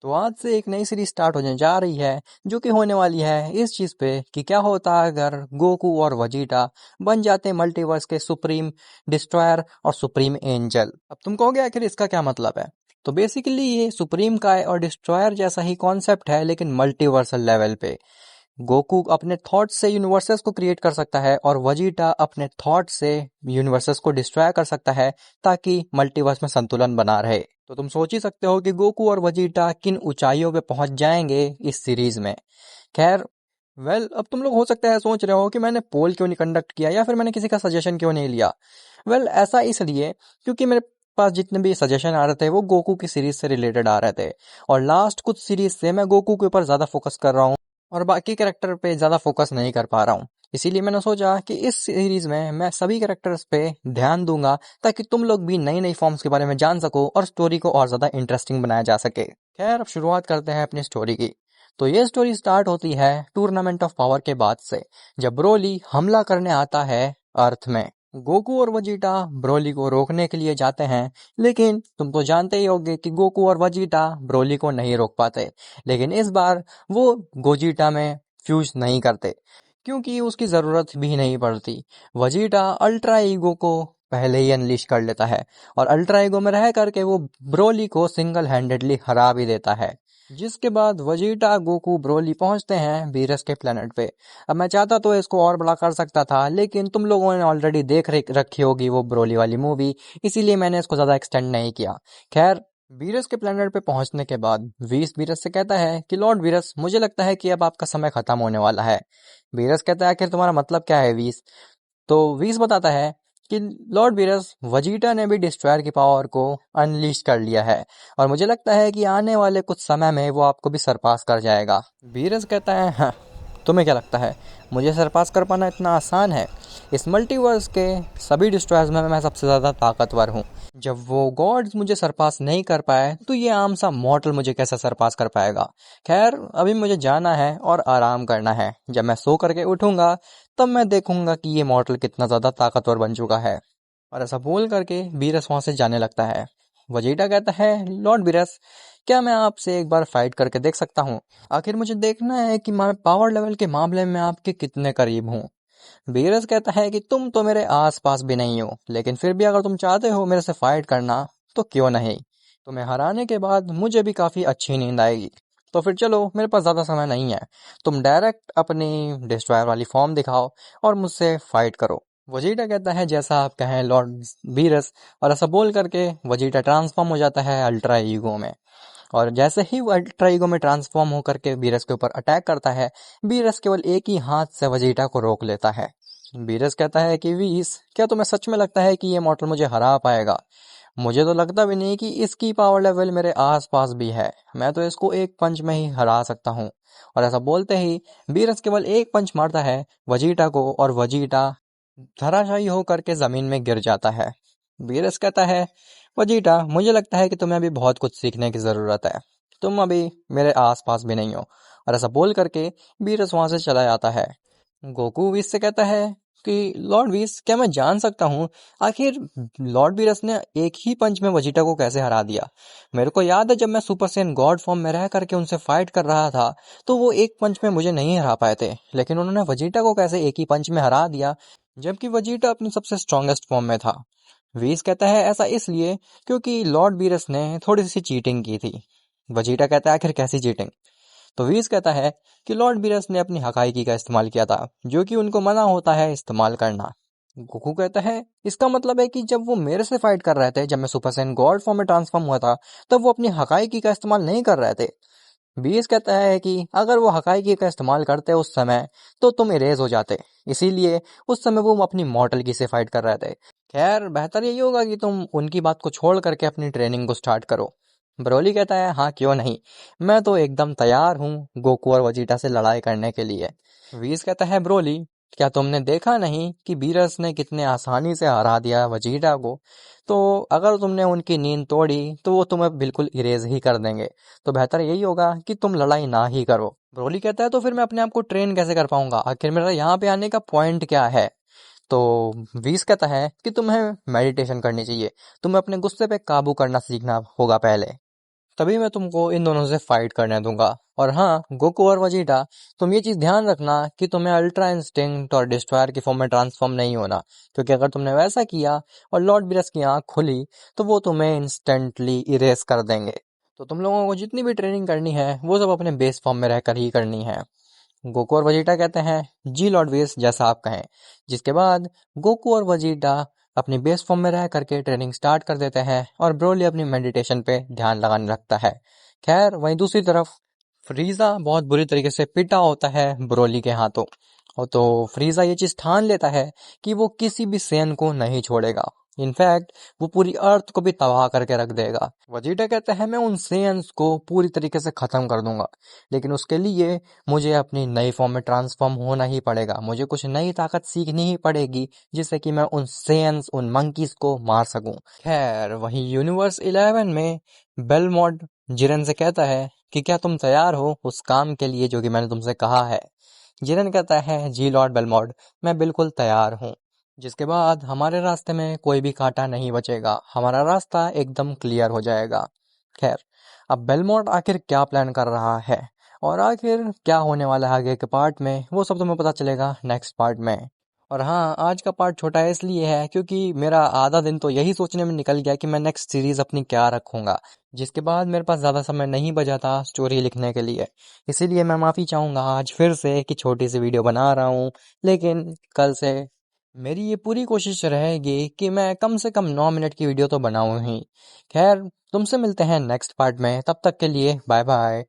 तो आज से एक नई सीरीज स्टार्ट होने जा रही है जो कि होने वाली है इस चीज पे कि क्या होता अगर गोकू और वजीटा बन जाते मल्टीवर्स के सुप्रीम डिस्ट्रॉयर और सुप्रीम एंजल। अब तुम कहोगे आखिर इसका क्या मतलब है। तो बेसिकली ये सुप्रीम का और डिस्ट्रॉयर जैसा ही कॉन्सेप्ट है लेकिन मल्टीवर्सल लेवल पे। गोकू अपने थॉट से यूनिवर्सेस को क्रिएट कर सकता है और वजीटा अपने थॉट से यूनिवर्सेस को डिस्ट्रॉय कर सकता है ताकि मल्टीवर्स में संतुलन बना रहे। तो तुम सोच ही सकते हो कि गोकू और वजीटा किन ऊंचाइयों पे पहुंच जाएंगे इस सीरीज में। खैर अब तुम लोग हो सकता है सोच रहे हो कि मैंने पोल क्यों नहीं कंडक्ट किया या फिर मैंने किसी का सजेशन क्यों नहीं लिया। ऐसा इसलिए क्योंकि मेरे पास जितने भी सजेशन आ रहे थे वो गोकू की सीरीज से रिलेटेड आ रहे थे और लास्ट कुछ सीरीज से मैं गोकू के ऊपर ज्यादा फोकस कर रहा हूँ और बाकी कैरेक्टर पे ज़्यादा फोकस नहीं कर पा रहा हूँ। इसीलिए मैंने सोचा कि इस सीरीज में मैं सभी कैरेक्टर्स पे ध्यान दूंगा ताकि तुम लोग भी नई नई फॉर्म्स के बारे में जान सको और स्टोरी को और ज़्यादा इंटरेस्टिंग बनाया जा सके। खैर अब शुरुआत करते हैं अपनी स्टोरी की। तो ये स्टोरी स्टार्ट होती है टूर्नामेंट ऑफ पावर के बाद से जब ब्रोली हमला करने आता है अर्थ में। गोकू और वजीटा ब्रोली को रोकने के लिए जाते हैं लेकिन तुम तो जानते ही होगे कि गोकू और वजीटा ब्रोली को नहीं रोक पाते। लेकिन इस बार वो गोजीटा में फ्यूज नहीं करते क्योंकि उसकी जरूरत भी नहीं पड़ती। वजीटा अल्ट्रा ईगो को पहले ही अनलीश कर लेता है और अल्ट्रा ईगो में रह करके वो ब्रोली को सिंगल हैंडेडली हरा भी देता है। जिसके बाद वजीटा गोकू ब्रोली पहुंचते हैं बीरस के प्लेनेट पे। अब मैं चाहता तो इसको और बड़ा कर सकता था लेकिन तुम लोगों ने ऑलरेडी देख रखी होगी वो ब्रोली वाली मूवी, इसीलिए मैंने इसको ज्यादा एक्सटेंड नहीं किया। खैर बीरस के प्लेनेट पे पहुंचने के बाद वीस बीरस से कहता है कि लॉर्ड बीरस मुझे लगता है कि अब आपका समय खत्म होने वाला है। बीरस कहता है आखिर तुम्हारा मतलब क्या है वीस। तो वीस बताता है कि लॉर्ड बीरस वजीटा ने भी डिस्ट्रॉयर की पावर को अनलीश कर लिया है और मुझे लगता है कि आने वाले कुछ समय में वो आपको भी सरपास कर जाएगा। बीरस कहता है हाँ, तुम्हें क्या लगता है मुझे सरपास कर पाना इतना आसान है। इस मल्टीवर्स के सभी डिस्ट्रॉयर्स में मैं सबसे ज़्यादा ताकतवर हूँ। जब वो गॉड्स मुझे सरपास नहीं कर पाए तो ये आम सा मॉर्टल मुझे कैसे सरपास कर पाएगा। खैर अभी मुझे जाना है और आराम करना है। जब मैं सो करके उठूंगा तब मैं देखूंगा कि ये मॉर्टल कितना ज़्यादा ताकतवर बन चुका है। और ऐसा बोल करके बीरस वहाँ से जाने लगता है। वजीटा कहता है लॉर्ड बीरस क्या मैं आपसे एक बार फाइट करके देख सकता हूँ। आखिर मुझे देखना है कि मैं पावर लेवल के मामले में आपके कितने करीब हूँ। बीरस कहता है कि तुम तो मेरे आस पास भी नहीं हो लेकिन फिर भी अगर तुम चाहते हो मेरे से फाइट करना तो क्यों नहीं। तुम्हें हराने के बाद मुझे भी काफी अच्छी नींद आएगी। तो फिर चलो मेरे पास ज्यादा समय नहीं है, तुम डायरेक्ट अपनी डिस्ट्रॉयर वाली फॉर्म दिखाओ और मुझसे फाइट करो। वजीटा कहता है जैसा आप कहें लॉर्ड बीरस। और ऐसा बोल करके वजीटा ट्रांसफॉर्म हो जाता है अल्ट्रा ईगो में। और जैसे ही वो अल्ट्रा ईगो में ट्रांसफॉर्म होकर के बीरस के ऊपर अटैक करता है बीरस केवल एक ही हाथ से वजीटा को रोक लेता है। बीरस कहता है कि वीस क्या तुम्हें सच में लगता है कि ये मॉर्टल मुझे हरा पाएगा। मुझे तो लगता भी नहीं कि इसकी पावर लेवल मेरे आस पास भी है, मैं तो इसको एक पंच में ही हरा सकता हूँ। और ऐसा बोलते ही बीरस केवल एक पंच मारता है वजीटा को और वजीटा धराशायी होकर के जमीन में गिर जाता है। बीरस कहता है वजीटा मुझे लगता है कि तुम्हें अभी बहुत कुछ सीखने की जरूरत है, तुम अभी मेरे आसपास भी नहीं हो। और ऐसा बोल करके बीरस वहां से चला जाता है। गोकू वीस से कहता है कि लॉर्ड वीस क्या मैं जान सकता हूँ आखिर लॉर्ड बीरस ने एक ही पंच में वजीटा को कैसे हरा दिया। मेरे को याद है जब मैं सुपर सैयन गॉड फॉर्म में रह करके उनसे फाइट कर रहा था तो वो एक पंच में मुझे नहीं हरा पाए थे लेकिन उन्होंने वजीटा को कैसे एक ही पंच में हरा दिया जबकि वजीटा अपनी सबसे स्ट्रॉन्गेस्ट फॉर्म में था। वीस कहता है ऐसा इसलिए क्योंकि लॉर्ड बीरस ने थोड़ी सी चीटिंग की थी। वजीटा कहता है आखिर कैसी चीटिंग। तो वीस कहता है कि लॉर्ड बीरस ने अपनी हकाइकी का इस्तेमाल किया था जो कि उनको मना होता है इस्तेमाल करना। गोकू कहता है इसका मतलब है कि जब वो मेरे से फाइट कर रहे थे जब मैं सुपर सैयन गॉड फॉर्म में ट्रांसफॉर्म हुआ था तब वो अपनी हकाइकी का इस्तेमाल नहीं कर रहे थे। बीस कहता है कि अगर वो हकाइकी का इस्तेमाल करते उस समय तो तुम इरेज हो जाते, इसीलिए उस समय वो अपनी मॉर्टल की से फाइट कर रहे थे। खैर बेहतर यही होगा कि तुम उनकी बात को छोड़ करके अपनी ट्रेनिंग को स्टार्ट करो। ब्रोली कहता है हाँ क्यों नहीं, मैं तो एकदम तैयार हूँ गोकू और वजीटा से लड़ाई करने के लिए। वीस कहता है ब्रोली क्या तुमने देखा नहीं कि बीरस ने कितने आसानी से हरा दिया वजीटा को। तो अगर तुमने उनकी नींद तोड़ी तो वो तुम्हें बिल्कुल इरेज ही कर देंगे, तो बेहतर यही होगा कि तुम लड़ाई ना ही करो। ब्रोली कहता है तो फिर मैं अपने आप को ट्रेन कैसे कर पाऊंगा, आखिर मेरा यहाँ पे आने का पॉइंट क्या है। तो वीस कहता है कि तुम्हें मेडिटेशन करनी चाहिए, तुम्हें अपने गुस्से पे काबू करना सीखना होगा पहले। तभी मैं तुमको इन दोनों से फाइट करने दूंगा। और हाँ, गोकू और वजीटा, तुम ये चीज ध्यान रखना कि तुम्हें अल्ट्रा इंस्टिंक्ट और डिस्ट्रॉयर की फॉर्म में ट्रांसफॉर्म नहीं होना, क्योंकि अगर तुमने वैसा किया और लॉर्ड बिरस की आंख खुली तो वो तुम्हें इंस्टेंटली इरेज कर देंगे। तो तुम लोगों को जितनी भी ट्रेनिंग करनी है वो सब अपने बेस फॉर्म में रहकर ही करनी है। गोकू और वजीटा कहते हैं जी लॉर्ड वेस, जैसा आप कहें। जिसके बाद गोकू और वजीटा अपनी बेस फॉर्म में रह करके ट्रेनिंग स्टार्ट कर देते हैं और ब्रोली अपनी मेडिटेशन पे ध्यान लगाने लगता है। खैर, वहीं दूसरी तरफ फ्रीजा बहुत बुरी तरीके से पिटा होता है ब्रोली के हाथों। और तो फ्रीजा ये चीज ठान लेता है कि वो किसी भी सेन को नहीं छोड़ेगा। इनफैक्ट वो पूरी अर्थ को भी तबाह करके रख देगा। वजीटा कहते हैं मैं उन सेयन्स को पूरी तरीके से खत्म कर दूंगा, लेकिन उसके लिए मुझे अपनी नई फॉर्म में ट्रांसफॉर्म होना ही पड़ेगा। मुझे कुछ नई ताकत सीखनी ही पड़ेगी जिससे कि मैं उन सेयन्स, उन मंकीज को मार सकूं। खैर, वहीं यूनिवर्स 11 में बेलमोड जिरेन से कहता है कि क्या तुम तैयार हो उस काम के लिए जो कि मैंने तुमसे कहा है। जिरेन कहता है जी लॉर्ड बेलमोड, मैं बिल्कुल तैयार हूँ। जिसके बाद हमारे रास्ते में कोई भी कांटा नहीं बचेगा, हमारा रास्ता एकदम क्लियर हो जाएगा। खैर, अब बेलमोंट आखिर क्या प्लान कर रहा है और आखिर क्या होने वाला है आगे के पार्ट में, वो सब तुम्हें पता चलेगा नेक्स्ट पार्ट में। और हाँ, आज का पार्ट छोटा इसलिए है क्योंकि मेरा आधा दिन तो यही सोचने में निकल गया कि मैं नेक्स्ट सीरीज अपनी क्या रखूंगा, जिसके बाद मेरे पास ज़्यादा समय नहीं बचा था स्टोरी लिखने के लिए। इसीलिए मैं माफ़ी चाहूँगा आज फिर से कि छोटी सी वीडियो बना रहा हूँ, लेकिन कल से मेरी ये पूरी कोशिश रहेगी कि मैं कम से कम 9 मिनट की वीडियो तो बनाऊं ही। खैर, तुमसे मिलते हैं नेक्स्ट पार्ट में, तब तक के लिए बाय बाय।